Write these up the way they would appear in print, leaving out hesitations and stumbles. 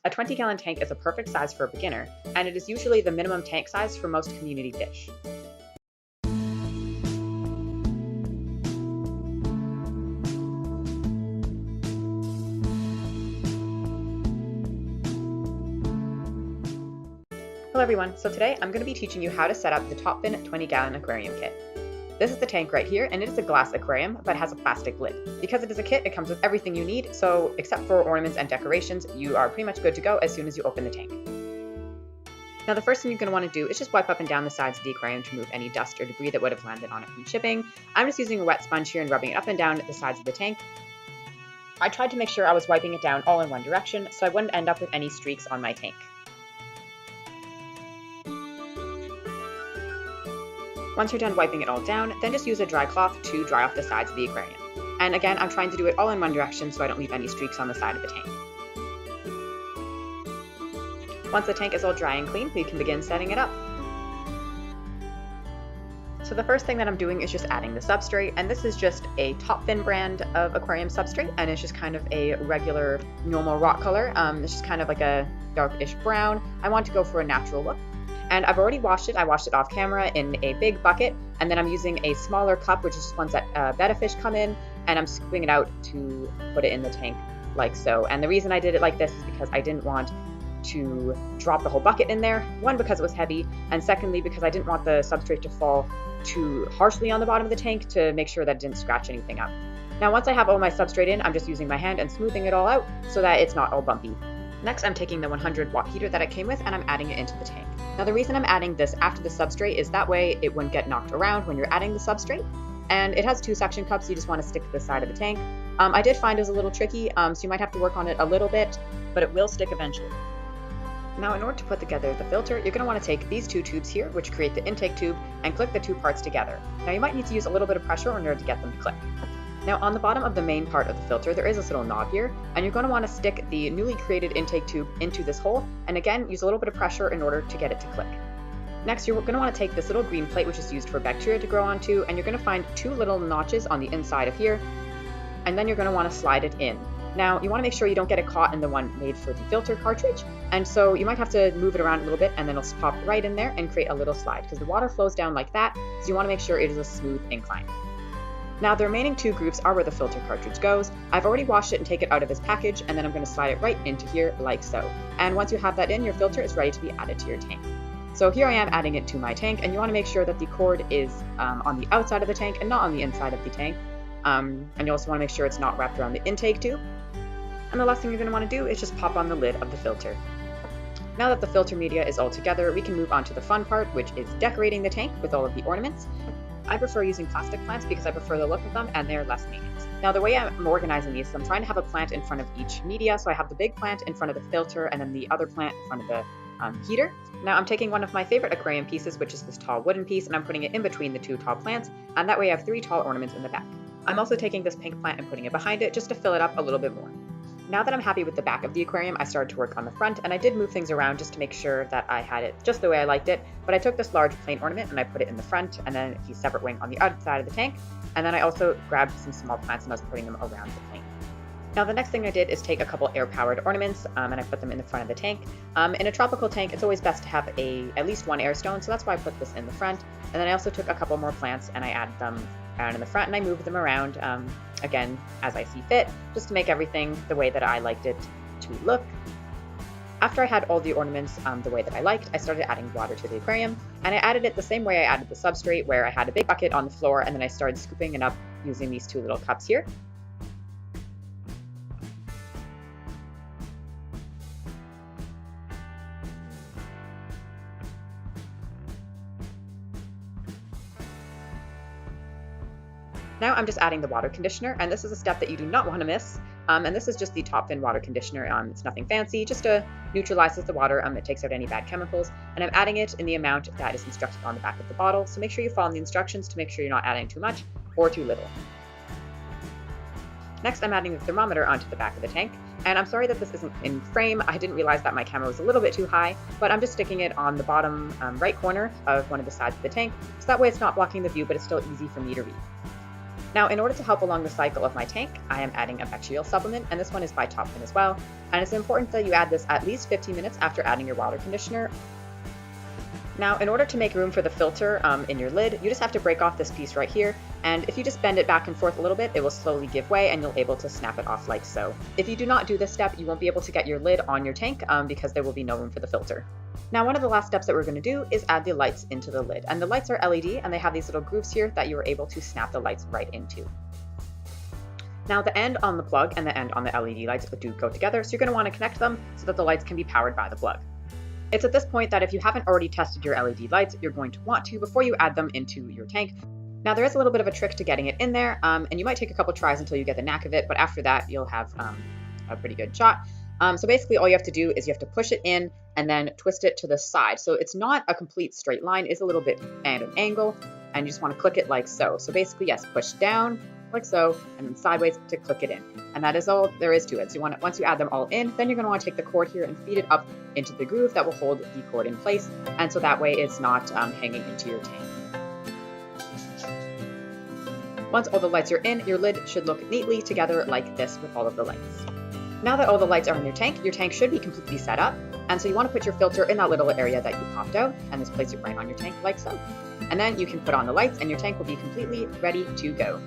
A 20-gallon tank is a perfect size for a beginner, and it is usually the minimum tank size for most community fish. Hello everyone, so today I'm going to be teaching you how to set up the Top Fin 20-gallon aquarium kit. This is the tank right here, and it is a glass aquarium, but has a plastic lid. Because it is a kit, it comes with everything you need, so except for ornaments and decorations, you are pretty much good to go as soon as you open the tank. Now the first thing you're going to want to do is just wipe up and down the sides of the aquarium to remove any dust or debris that would have landed on it from shipping. I'm just using a wet sponge here and rubbing it up and down the sides of the tank. I tried to make sure I was wiping it down all in one direction, so I wouldn't end up with any streaks on my tank. Once you're done wiping it all down, then just use a dry cloth to dry off the sides of the aquarium. And again, I'm trying to do it all in one direction so I don't leave any streaks on the side of the tank. Once the tank is all dry and clean, we can begin setting it up. So the first thing that I'm doing is just adding the substrate, and this is just a Top Fin brand of aquarium substrate, and it's just kind of a regular, normal rock color. It's just kind of like a darkish brown. I want to go for a natural look. And I've already washed it. I washed it off camera in a big bucket, and then I'm using a smaller cup, which is just ones that betta fish come in, and I'm scooping it out to put it in the tank like so. And the reason I did it like this is because I didn't want to drop the whole bucket in there. One, because it was heavy, and secondly, because I didn't want the substrate to fall too harshly on the bottom of the tank to make sure that it didn't scratch anything up. Now, once I have all my substrate in, I'm just using my hand and smoothing it all out so that it's not all bumpy. Next, I'm taking the 100-watt heater that it came with and I'm adding it into the tank. Now, the reason I'm adding this after the substrate is that way it wouldn't get knocked around when you're adding the substrate. And it has 2 suction cups, you just want to stick to the side of the tank. I did find it was a little tricky, so you might have to work on it a little bit, but it will stick eventually. Now, in order to put together the filter, you're going to want to take these 2 tubes here, which create the intake tube, and click the 2 parts together. Now, you might need to use a little bit of pressure in order to get them to click. Now, on the bottom of the main part of the filter, there is this little knob here, and you're going to want to stick the newly created intake tube into this hole, and again, use a little bit of pressure in order to get it to click. Next, you're going to want to take this little green plate, which is used for bacteria to grow onto, and you're going to find 2 little notches on the inside of here, and then you're going to want to slide it in. Now, you want to make sure you don't get it caught in the one made for the filter cartridge, and so you might have to move it around a little bit, and then it'll pop right in there and create a little slide, because the water flows down like that, so you want to make sure it is a smooth incline. Now, the remaining 2 grooves are where the filter cartridge goes. I've already washed it and taken it out of this package, and then I'm going to slide it right into here like so. And once you have that in, your filter is ready to be added to your tank. So here I am adding it to my tank, and you want to make sure that the cord is on the outside of the tank and not on the inside of the tank. And you also want to make sure it's not wrapped around the intake tube. And the last thing you're going to want to do is just pop on the lid of the filter. Now that the filter media is all together, we can move on to the fun part, which is decorating the tank with all of the ornaments. I prefer using plastic plants because I prefer the look of them and they're less maintenance. Now, the way I'm organizing these is I'm trying to have a plant in front of each media, so I have the big plant in front of the filter and then the other plant in front of the heater. Now, I'm taking one of my favorite aquarium pieces, which is this tall wooden piece, and I'm putting it in between the 2 tall plants, and that way I have 3 tall ornaments in the back. I'm also taking this pink plant and putting it behind it just to fill it up a little bit more. Now that I'm happy with the back of the aquarium, I started to work on the front, and I did move things around just to make sure that I had it just the way I liked it, but I took this large plain ornament and I put it in the front, and then a separate wing on the outside of the tank, and then I also grabbed some small plants and I was putting them around the plane. Now, the next thing I did is take a couple air-powered ornaments, and I put them in the front of the tank. In a tropical tank, it's always best to have at least 1 air stone, so that's why I put this in the front, and then I also took a couple more plants and I added them down in the front, and I moved them around, again, as I see fit, just to make everything the way that I liked it to look. After I had all the ornaments the way that I liked, I started adding water to the aquarium, and I added it the same way I added the substrate, where I had a big bucket on the floor, and then I started scooping it up using these 2 little cups here. Now I'm just adding the water conditioner, and this is a step that you do not want to miss. And this is just the Top Fin water conditioner. It's nothing fancy, just neutralizes the water. It takes out any bad chemicals, and I'm adding it in the amount that is instructed on the back of the bottle. So make sure you follow the instructions to make sure you're not adding too much or too little. Next, I'm adding the thermometer onto the back of the tank, and I'm sorry that this isn't in frame. I didn't realize that my camera was a little bit too high, but I'm just sticking it on the bottom right corner of one of the sides of the tank, so that way it's not blocking the view, but it's still easy for me to read. Now, in order to help along the cycle of my tank, I am adding a bacterial supplement, and this one is by Top Fin as well. And it's important that you add this at least 15 minutes after adding your water conditioner. Now, in order to make room for the filter in your lid, you just have to break off this piece right here, and if you just bend it back and forth a little bit, it will slowly give way and you'll be able to snap it off like so. If you do not do this step, you won't be able to get your lid on your tank because there will be no room for the filter. Now, one of the last steps that we're going to do is add the lights into the lid, and the lights are LED and they have these little grooves here that you are able to snap the lights right into. Now, the end on the plug and the end on the LED lights do go together, so you're going to want to connect them so that the lights can be powered by the plug. It's at this point that if you haven't already tested your LED lights, you're going to want to before you add them into your tank. Now, there is a little bit of a trick to getting it in there, and you might take a couple tries until you get the knack of it, but after that, you'll have a pretty good shot. So basically, all you have to do is you have to push it in and then twist it to the side. So it's not a complete straight line, it's a little bit at an angle, and you just want to click it like so. So basically, yes, push down like so, and then sideways to click it in. And that is all there is to it. So once you add them all in, then you're going to want to take the cord here and feed it up into the groove that will hold the cord in place. And so that way it's not hanging into your tank. Once all the lights are in, your lid should look neatly together like this with all of the lights. Now that all the lights are in your tank should be completely set up. And so you want to put your filter in that little area that you popped out and just place it right on your tank like so. And then you can put on the lights and your tank will be completely ready to go.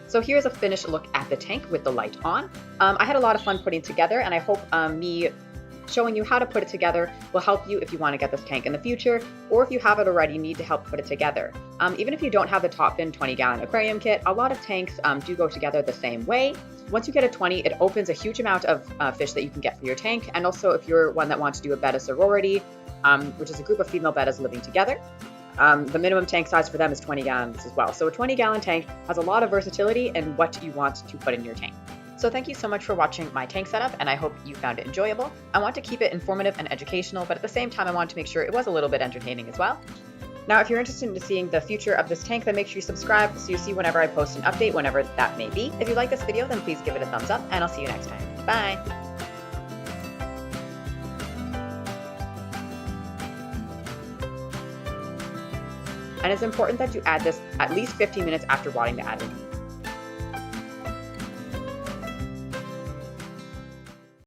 So here's a finished look at the tank with the light on. I had a lot of fun putting together, and I hope me showing you how to put it together will help you if you want to get this tank in the future, or if you have it already, you need to help put it together. Even if you don't have the Top Fin 20-gallon aquarium kit, a lot of tanks do go together the same way. Once you get a 20, it opens a huge amount of fish that you can get for your tank, and also if you're one that wants to do a betta sorority, which is a group of female bettas living together, the minimum tank size for them is 20 gallons as well. So a 20-gallon tank has a lot of versatility in what you want to put in your tank. So thank you so much for watching my tank setup, and I hope you found it enjoyable. I want to keep it informative and educational, but at the same time, I want to make sure it was a little bit entertaining as well. Now, if you're interested in seeing the future of this tank, then make sure you subscribe so you see whenever I post an update, whenever that may be. If you like this video, then please give it a thumbs up, and I'll see you next time. Bye! And it's important that you add this at least 15 minutes after wanting to add it.